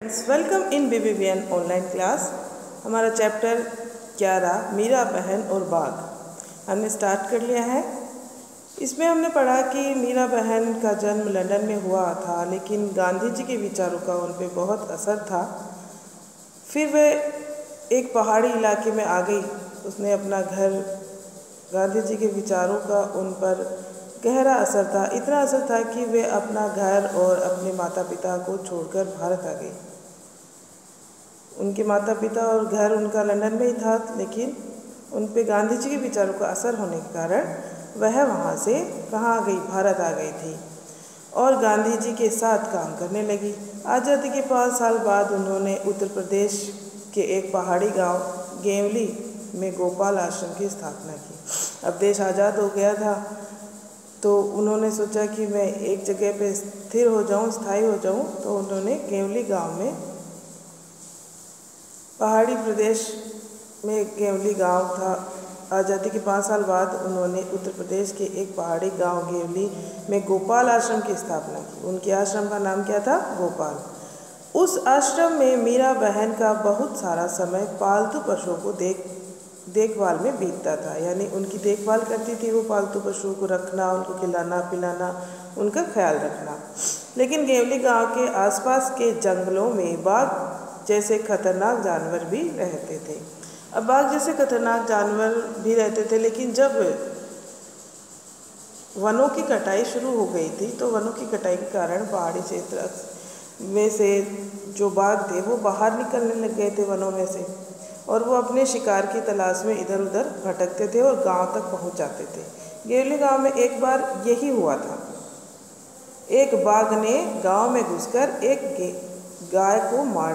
Welcome in BBVN online class. हमारा chapter 11 Meera बहन और बाघ हमने स्टार्ट कर लिया है। इसमें हमने पढ़ा कि मीरा बहन का जन्म लंदन में हुआ था, लेकिन गांधी जी के विचारों का उन पर बहुत असर था। फिर वह एक पहाड़ी इलाके में आ गई। उसने अपना घर, गांधी जी के विचारों का उन पर गहरा असर था। इतना असर था कि वे अपना घर और अपने माता पिता को छोड़कर भारत आ गई। उनके माता पिता और घर उनका लंदन में ही था, लेकिन उन पे गांधी जी के विचारों का असर होने के कारण वह वहाँ से कहाँ आ गई, भारत आ गई थी और गांधी जी के साथ काम करने लगी। आज़ादी के 5 साल बाद उन्होंने उत्तर प्रदेश के एक पहाड़ी गांव गेवली में गोपाल आश्रम की स्थापना की। अब देश आज़ाद हो गया था, तो उन्होंने सोचा कि मैं एक जगह पे स्थिर हो जाऊं, स्थायी हो जाऊं। तो उन्होंने गेवली गांव में, पहाड़ी प्रदेश में गेवली गांव था। आज़ादी के 5 साल बाद उन्होंने उत्तर प्रदेश के एक पहाड़ी गांव गेवली में गोपाल आश्रम की स्थापना की। उनके आश्रम का नाम क्या था? गोपाल। उस आश्रम में मीरा बहन का बहुत सारा समय पालतू पशुओं को देखभाल में बीतता था। यानी उनकी देखभाल करती थी वो, पालतू पशुओं को रखना, उनको खिलाना पिलाना, उनका ख्याल रखना। लेकिन गेवली गांव के आसपास के जंगलों में बाघ जैसे खतरनाक जानवर भी रहते थे। अब बाघ जैसे खतरनाक जानवर भी रहते थे, लेकिन जब वनों की कटाई शुरू हो गई थी, तो वनों की कटाई के कारण पहाड़ी क्षेत्र में से जो बाघ थे वो बाहर निकलने लग गए थे वनों में से, और वो अपने शिकार की तलाश में इधर उधर भटकते थे और गांव तक पहुंच जाते थे। गेवली गांव में एक बार यही हुआ था। एक बाघ ने गांव में घुसकर एक गाय को मार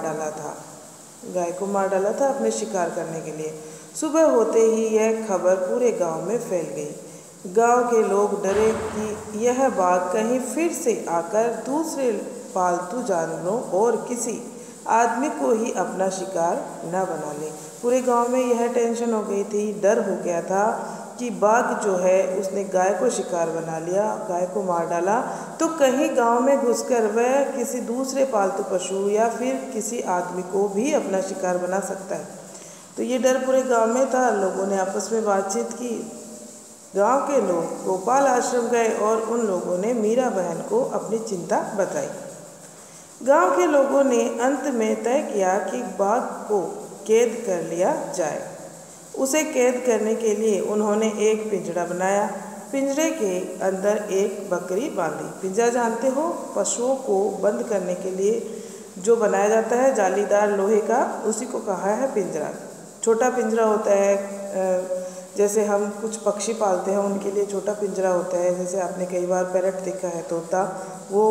डाला था अपने शिकार करने के लिए। सुबह होते ही यह खबर पूरे गांव में फैल गई। गांव के लोग डरे कि यह बाघ कहीं फिर से आकर दूसरे पालतू जानवरों और किसी आदमी को ही अपना शिकार न बना ले। पूरे गांव में यह टेंशन हो गई थी, डर हो गया था कि बाघ जो है उसने गाय को शिकार बना लिया, गाय को मार डाला, तो कहीं गांव में घुसकर वह किसी दूसरे पालतू पशु या फिर किसी आदमी को भी अपना शिकार बना सकता है। तो ये डर पूरे गांव में था। लोगों ने आपस में बातचीत की। गांव के लोग गोपाल आश्रम गए और उन लोगों ने मीरा बहन को अपनी चिंता बताई। गांव के लोगों ने अंत में तय किया कि बाघ को कैद कर लिया जाए। उसे कैद करने के लिए उन्होंने एक पिंजरा बनाया। पिंजरे के अंदर एक बकरी बांधी। पिंजरा जानते हो, पशुओं को बंद करने के लिए जो बनाया जाता है जालीदार लोहे का, उसी को कहा है पिंजरा। छोटा पिंजरा होता है, जैसे हम कुछ पक्षी पालते हैं उनके लिए छोटा पिंजरा होता है। जैसे आपने कई बार पैरट देखा है, तोता, वो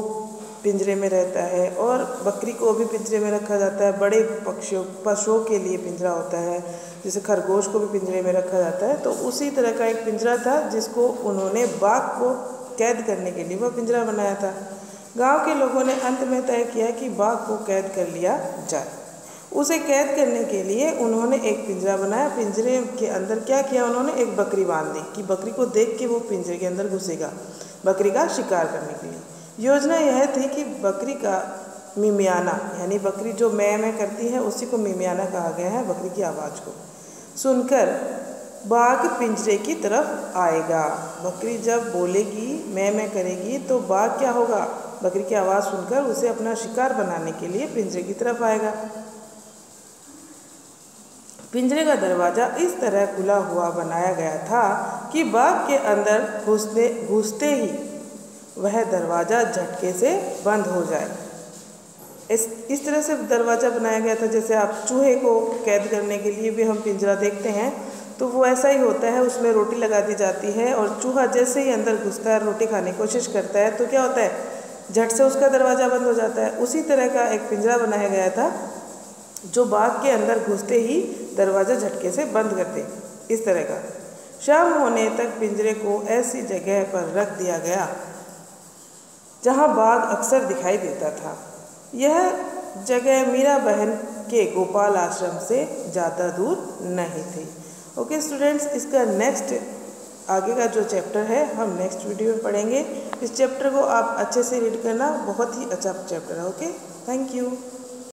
पिंजरे में रहता है, और बकरी को भी पिंजरे में रखा जाता है। बड़े पशुओं के लिए पिंजरा होता है, जैसे खरगोश को भी पिंजरे में रखा जाता है। तो उसी तरह का एक पिंजरा था जिसको उन्होंने बाघ को कैद करने के लिए वह पिंजरा बनाया था। गांव के लोगों ने अंत में तय किया कि बाघ को कैद कर लिया जाए। उसे कैद करने के लिए उन्होंने एक पिंजरा बनाया। पिंजरे के अंदर क्या किया उन्होंने? एक बकरी बांध दी कि बकरी को देख के वो पिंजरे के अंदर घुसेगा बकरी का शिकार करने के लिए। योजना यह थी कि बकरी का मिमियाना, यानी बकरी जो मैं करती है उसी को मिमियाना कहा गया है। बकरी की आवाज़ को सुनकर बाघ पिंजरे की तरफ आएगा। बकरी जब बोलेगी, मैं करेगी, तो बाघ क्या होगा? बकरी की आवाज़ सुनकर उसे अपना शिकार बनाने के लिए पिंजरे की तरफ आएगा। पिंजरे का दरवाज़ा इस तरह खुला हुआ बनाया गया था कि बाघ के अंदर घुसते ही वह दरवाज़ा झटके से बंद हो जाए। इस तरह से दरवाज़ा बनाया गया था। जैसे आप चूहे को कैद करने के लिए भी हम पिंजरा देखते हैं, तो वो ऐसा ही होता है। उसमें रोटी लगा दी जाती है और चूहा जैसे ही अंदर घुसता है, रोटी खाने की कोशिश करता है, तो क्या होता है? झट से उसका दरवाज़ा बंद हो जाता है। उसी तरह का एक पिंजरा बनाया गया था जो बाघ के अंदर घुसते ही दरवाज़ा झटके से बंद कर दे, इस तरह का। शाम होने तक पिंजरे को ऐसी जगह पर रख दिया गया जहाँ बाघ अक्सर दिखाई देता था। यह जगह मीरा बहन के गोपाल आश्रम से ज़्यादा दूर नहीं थी। ओके स्टूडेंट्स, इसका नेक्स्ट आगे का जो चैप्टर है हम नेक्स्ट वीडियो में पढ़ेंगे। इस चैप्टर को आप अच्छे से रीड करना, बहुत ही अच्छा चैप्टर है। Okay, thank you.